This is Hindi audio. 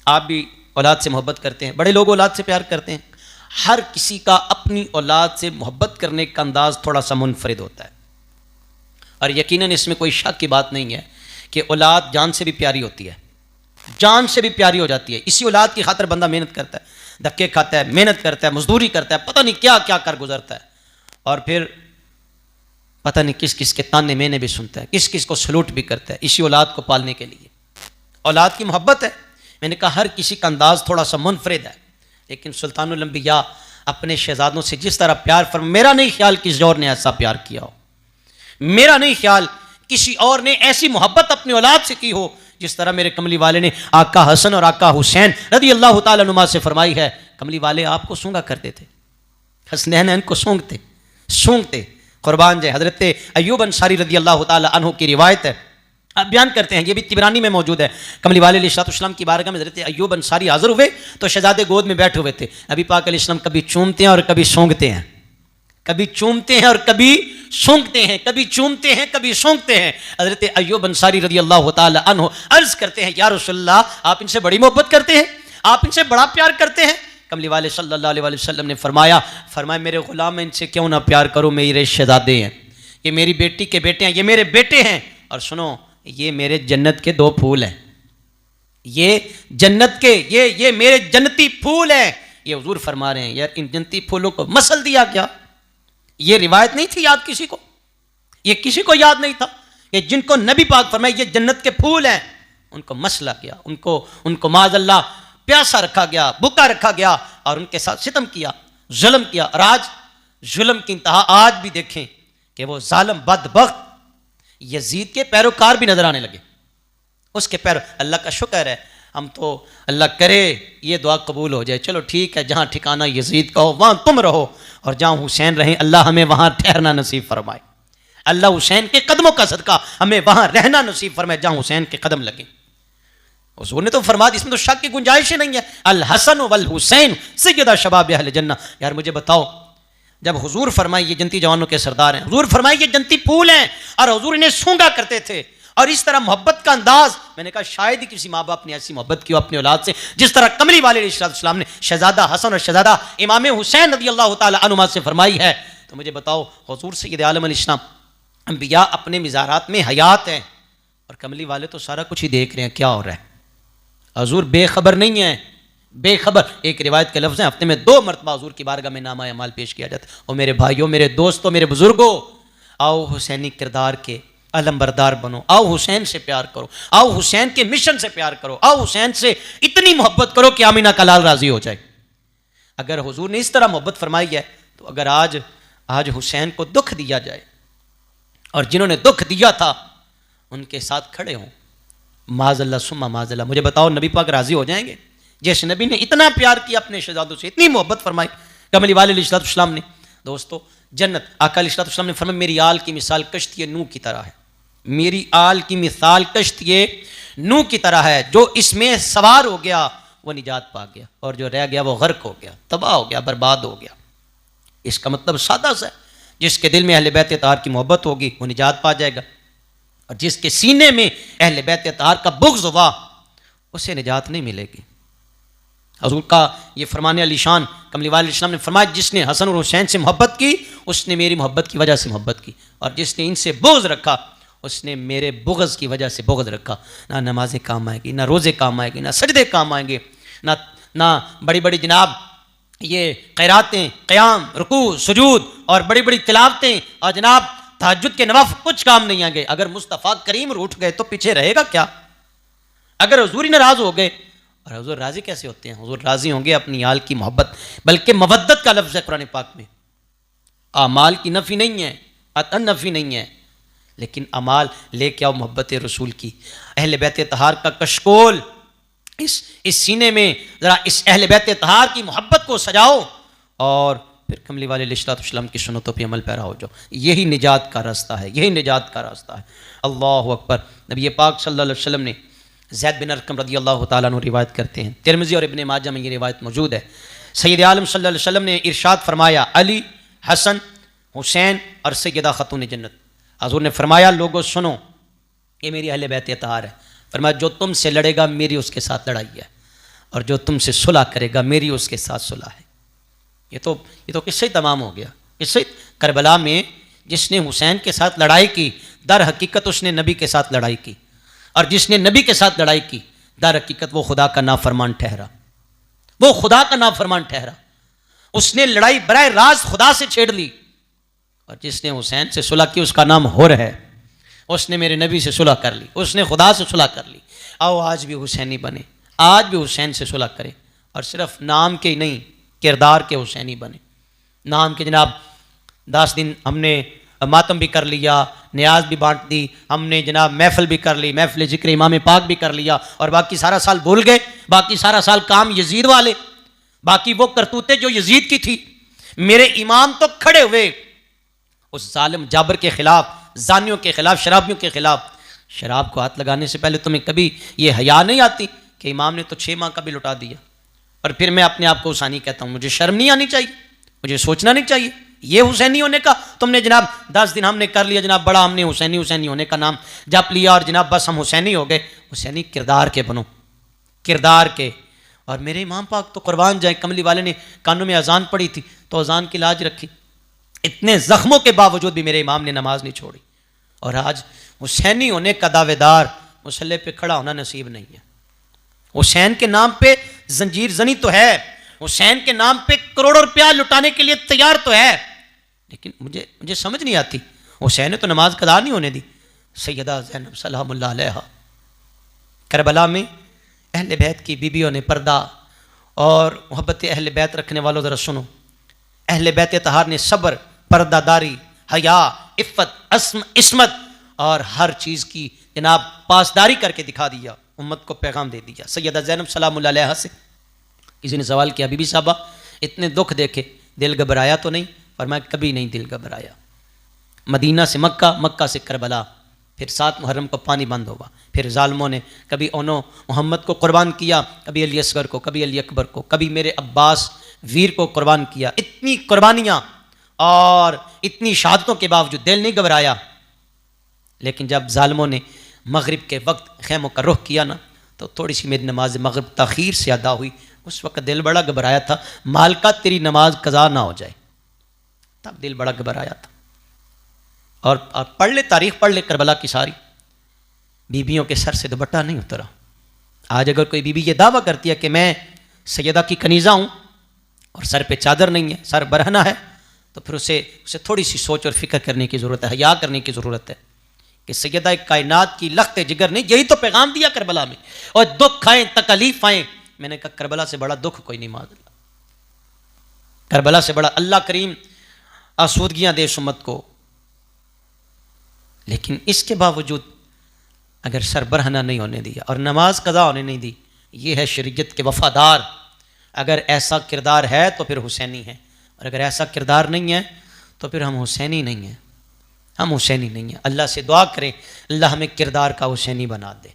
आप भी औलाद से मोहब्बत करते हैं, बड़े लोग औलाद से प्यार करते हैं। हर किसी का अपनी औलाद से मोहब्बत करने का अंदाज़ थोड़ा सा मुनफरिद होता है, और यकीनन इसमें कोई शक की बात नहीं है कि औलाद जान से भी प्यारी होती है, जान से भी प्यारी हो जाती है। इसी औलाद की खातिर बंदा मेहनत करता है, धक्के खाता है, मेहनत करता है, मजदूरी करता है, पता नहीं क्या क्या कर गुजरता है, और फिर पता नहीं किस किस के ताने मैंने भी सुनता है, किस किस को सलूट भी करता है इसी औलाद को पालने के लिए। औलाद की मोहब्बत है। मैंने कहा हर किसी का अंदाज़ थोड़ा सा मुनफरिद है, लेकिन सुल्तानुल अंबिया अपने शहजादों से जिस तरह प्यार फरमा, मेरा नहीं ख्याल किसी और ने ऐसा प्यार किया हो, मेरा नहीं ख्याल किसी और ने ऐसी मोहब्बत अपनी औलाद से की हो जिस तरह मेरे कमली वाले ने आका हसन और आका हुसैन रज़ी अल्लाह तआला अनुमा से फरमाई है। कमली वाले आपको सूंघा करते थे, हसनैन को सूंघते। कुर्बान जाए, हजरत अय्यूब अंसारी रज़ी अल्लाह तआला अन्हु की रिवायत है, आप बयान करते हैं, ये भी तिबरानी में मौजूद है। कमली वाले अलैहिस्सलाम की बारगाह में हजरत अय्यूब अंसारी हाजिर हुए तो शहजादे गोद में बैठे हुए थे। नबी पाक अलैहिस्सलाम कभी चूमते हैं और कभी सूंघते हैं, कभी चूमते हैं और कभी सूंघते हैं, कभी चूमते हैं कभी सूंघते हैं। हजरत अय्यूब अंसारी रज़ी अल्लाह तआला अन्हु अर्ज करते हैं, या रसूलल्लाह आप इनसे बड़ी मोहब्बत करते हैं, आप इनसे बड़ा प्यार करते हैं। कमली वाले सल्लल्लाहु अलैहि वसल्लम ने फरमाया मेरे गुलाम मैं इनसे क्यों ना प्यार करूं, मेरे शहजादे हैं, ये मेरी बेटी के बेटे हैं, ये मेरे बेटे हैं, और सुनो ये मेरे जन्नत के 2 फूल हैं, ये जन्नत के ये मेरे जन्नती फूल हैं। ये हुजूर फरमा रहे हैं यार इन जन्नती फूलों को मसल दिया क्या? ये रिवायत नहीं थी याद किसी को, ये किसी को याद नहीं था कि जिनको नबी पाक फरमाए ये जन्नत के फूल हैं, उनको मसला गया, उनको माज़अल्लाह प्यासा रखा गया, भूखा रखा गया, और उनके साथ सितम किया, जुल्म किया। और आज जुल्म की इंतहा आज भी देखें कि वो जालिम बदबख्त यजीद के पैरोकार भी नजर आने लगे, उसके अल्लाह का शुक्र है, हम तो अल्लाह करे ये दुआ कबूल हो जाए। चलो ठीक है, जहाँ ठिकाना यजीद का हो वहाँ तुम रहो, और जहाँ हुसैन रहे अल्लाह हमें वहाँ ठहरना नसीब फरमाए। अल्लाह हुसैन के कदमों का सदका हमें वहाँ रहना नसीब फरमाए जहाँ हुसैन के कदम लगे। हुजूर ने तो फरमा दी, इसमें तो शक की गुंजाइश ही नहीं है, अल हसन वल हुसैन सय्यदा शबाब अहल जन्नह। यार मुझे बताओ, जब हुजूर फरमाए ये जनती जवानों के सरदार हैं, हुजूर फरमाए ये जनती फूल हैं, और हुजूर इन्हें सूंघा करते थे, और इस तरह मोहब्बत का अंदाज, मैंने कहा शायद ही किसी माँ बाप ने ऐसी मोहब्बत की हो अपनी औलाद से जिस तरह कमली वाले अलैहिस्सलाम ने शहजादा हसन और शहजादा इमाम हुसैन रज़ी अल्लाह तआला अन्हुमा से फरमाई है। तो मुझे बताओ, हुजूर सय्यद आलम अलैहिस्सलाम अंबिया अपने मिज़ारात में हयात हैं, और कमली वाले तो सारा कुछ ही देख रहे हैं क्या हो रहा है। हुजूर बेखबर नहीं है, बेखबर। एक रिवायत के लफ्ज़ हैं, हफ्ते में 2 मरतबा हुजूर की बारगाह में नामा अमाल पेश किया जाता है। और मेरे भाइयों, मेरे दोस्तों, मेरे बुजुर्गों, आओ हुसैनी किरदार के अलमबरदार बनो, आओ हुसैन से प्यार करो, आओ हुसैन के मिशन से प्यार करो, आओ हुसैन से इतनी मोहब्बत करो कि आमीना का लाल राजी हो जाए। अगर हुजूर ने इस तरह मोहब्बत फरमाई है, तो अगर आज हुसैन को दुख दिया जाए और जिन्होंने दुख दिया था उनके साथ खड़े हों, माज़अल्लाह सुम्मा माज़अल्लाह, मुझे बताओ नबी पाक राजी हो जाएंगे? जिस नबी ने इतना प्यार किया अपने शहजादों से, इतनी मोहब्बत फरमाई कमली वाले अलैहिस्सलाम ने। दोस्तों, जन्नत आका अलैहिस्सलाम ने फरमाया मेरी आल की मिसाल कश्ती नूह की तरह है, मेरी आल की मिसाल कश्ती नूह की तरह है, जो इसमें सवार हो गया वो निजात पा गया, और जो रह गया वो गर्क हो गया, तबाह हो गया, बर्बाद हो गया। इसका मतलब सादा सा है, जिसके दिल में अहले बैत तहार की मोहब्बत होगी वो निजात पा जाएगा, और जिसके सीने में अहले बैत तहार का बुग़्ज़ हुआ उसे निजात नहीं मिलेगी। हुजूर का ये फरमाने अली शान कमली वाले अलैहिस्सलाम ने फरमाया जिसने हसन और हुसैन से मोहब्बत की उसने मेरी मोहब्बत की वजह से मोहब्बत की, और जिसने इनसे बुग़्ज़ रखा उसने मेरे बुग़्ज़ की वजह से बुग़्ज़ रखा। ना नमाज़ें काम आएगी, ना रोज़े काम आएंगे, ना सजदे काम आएंगे, ना बड़ी बड़ी जनाब ये क़ैरातें, क़याम, रुकू, सुजूद और बड़ी बड़ी तिलावतें और जनाब तहज्जुद के नवाफ़िल कुछ काम नहीं आएंगे। अगर मुस्तफ़ा करीम रूठ गए तो पीछे रहेगा क्या? अगर हुजूर ही नाराज़ हो गए, और हुजूर राज़ी कैसे होते हैं? हुजूर राज़ी होंगे अपनी आल की मोहब्बत, बल्कि मवद्दत का लफ्ज़ है कुरान पाक में। आमाल की नफ़ी नहीं है, अतन नफ़ी नहीं है, लेकिन अमाल लेके आओ मोहब्बत रसूल की। अहले बैत तहार का कशकोल इस सीने में ज़रा इस अहले बैत तहार की मोहब्बत को सजाओ, और फिर कमली वाले अलैहिस्सलाम की सुन्नतों पे अमल पैरा हो जाओ। यही निजात का रास्ता है, यही निजात का रास्ता है। अल्लाहु अकबर। नबी पाक सल्लल्लाहु अलैहि वसल्लम ने ज़ैद बिन अरकम रज़ियल्लाहु ताला अन्हु रिवायत करते हैं, तिरमिज़ी और इब्ने माजा में ये रिवायत मौजूद है। सैयद आलम सल्लल्लाहु अलैहि वसल्लम ने इरशाद फरमाया अली, हसन, हुसैन और सैयदा खतून जन्नत। हुज़ूर ने फरमाया लोगों सुनो, ये मेरी अहले बैत तहार है। फरमाया जो तुमसे लड़ेगा मेरी उसके साथ लड़ाई है, और जो तुमसे सुलह करेगा मेरी उसके साथ सुलह है। ये तो किस्से ही तमाम हो गया। किस्से करबला में जिसने हुसैन के साथ लड़ाई की, दर हकीकत उसने नबी के साथ लड़ाई की, और जिसने नबी के साथ लड़ाई की दर हकीकत वो खुदा का नाफरमान ठहरा, वो खुदा का नाफरमान ठहरा। उसने लड़ाई बराए राज खुदा से छेड़ ली। और जिसने हुसैन से सुलह की उसका नाम हुर है, उसने मेरे नबी से सुलह कर ली, उसने खुदा से सुलह कर ली। आओ आज भी हुसैनी बने, आज भी हुसैन से सुलह करें, और सिर्फ नाम के ही नहीं किरदार के हुसैनी बने। नाम के जनाब 10 दिन हमने मातम भी कर लिया, न्याज भी बांट दी, हमने जनाब महफिल भी कर ली, महफिल जिक्र इमाम पाक भी कर लिया, और बाकी सारा साल भूल गए। बाकी सारा साल काम यजीद वाले, बाकी वो करतूतें जो यजीद की थी। मेरे इमाम तो खड़े हुए उस जालिम जाबर के खिलाफ, जानियों के खिलाफ, शराबियों के खिलाफ। शराब को हाथ लगाने से पहले तुम्हें कभी ये हया नहीं आती कि इमाम ने तो 6 माह का भी लुटा दिया, और फिर मैं अपने आप को हुसैनी कहता हूँ। मुझे शर्म नहीं आनी चाहिए, मुझे सोचना नहीं चाहिए। ये हुसैनी होने का तुमने जनाब 10 दिन हमने कर लिया, जनाब बड़ा हमने हुसैनी हुसैनी होने का नाम जप लिया, और जनाब बस हम हुसैनी हो गए। हुसैनी किरदार के बनो, किरदार के। और मेरे इमाम पाक तो कुर्बान जाए, कमली वाले ने कानों में अजान पड़ी थी तो अजान की लाज रखी। इतने जख्मों के बावजूद भी मेरे इमाम ने नमाज नहीं छोड़ी। और आज हुसैनी होने का दावेदार मुसल्ले पे खड़ा होना नसीब नहीं है। हुसैन के नाम पे जंजीर जनी तो है, हुसैन के नाम पे करोड़ों रुपया लुटाने के लिए तैयार तो है, लेकिन मुझे समझ नहीं आती। हुसैन ने तो नमाज कदा नहीं होने दी। सैयदा ज़ैनब सलामुल्लाह अलैहा, करबला में अहले बैत की बीबियों ने पर्दा और मोहब्बत अहले बैत रखने वालों ज़रा सुनो, अहले बैत तहार ने सब्र, पर्दादारी, हया, इफ़्फ़त, इस्मत और हर चीज़ की जनाब पासदारी करके दिखा दिया, उम्मत को पैगाम दे दिया। सैयदा ज़ैनब सलामुल्लाह अलैहा से किसी ने सवाल किया, बीबी साहबा इतने दुख देखे दिल घबराया तो नहीं? फरमाया कभी नहीं दिल घबराया। मदीना से मक्का, मक्का से करबला, फिर 7 मुहर्रम को पानी बंद हुआ, फिर जालमों ने कभी ओनो मोहम्मद को कुर्बान किया, कभी अली असगर को, कभी अली अकबर को, कभी मेरे अब्बास वीर को कुर्बान किया। इतनी कुर्बानियाँ और इतनी शहादतों के बावजूद दिल नहीं घबराया। लेकिन जब जालमों ने मगरिब के वक्त खैमों का रुख किया ना, तो थोड़ी सी मेरी नमाज मगरिब ताखीर से अदा हुई। उस वक्त दिल बड़ा घबराया था, मालका तेरी नमाज कज़ा ना हो जाए, तब दिल बड़ा घबराया था। और पढ़ ले तारीख, पढ़ ले करबला की सारी, बीबियों के सर से दुपट्टा नहीं उतरा। आज अगर कोई बीबी ये दावा करती है कि मैं सैयदा की कनीज़ा हूँ और सर पे चादर नहीं है, सर बरहना है, तो फिर उसे थोड़ी सी सोच और फिक्र करने की ज़रूरत है, हया करने की ज़रूरत है कि सैयदा कायनात की लख्त जिगर नहीं, यही तो पैगाम दिया करबला में। और दुख आए, तकलीफ आए, मैंने कहा करबला से बड़ा दुख कोई नहीं, माज़अल्लाह करबला से बड़ा अल्लाह करीम आसूदगियाँ दे उम्मत को। लेकिन इसके बावजूद अगर सर बरहना नहीं होने दिया और नमाज कज़ा होने नहीं दी, ये है शरीयत के वफ़ादार। अगर ऐसा किरदार है तो फिर हुसैनी है, और अगर ऐसा किरदार नहीं है तो फिर हम हुसैनी नहीं हैं, हम हुसैनी नहीं हैं। अल्लाह से दुआ करें अल्लाह हमें किरदार का हुसैनी बना दे।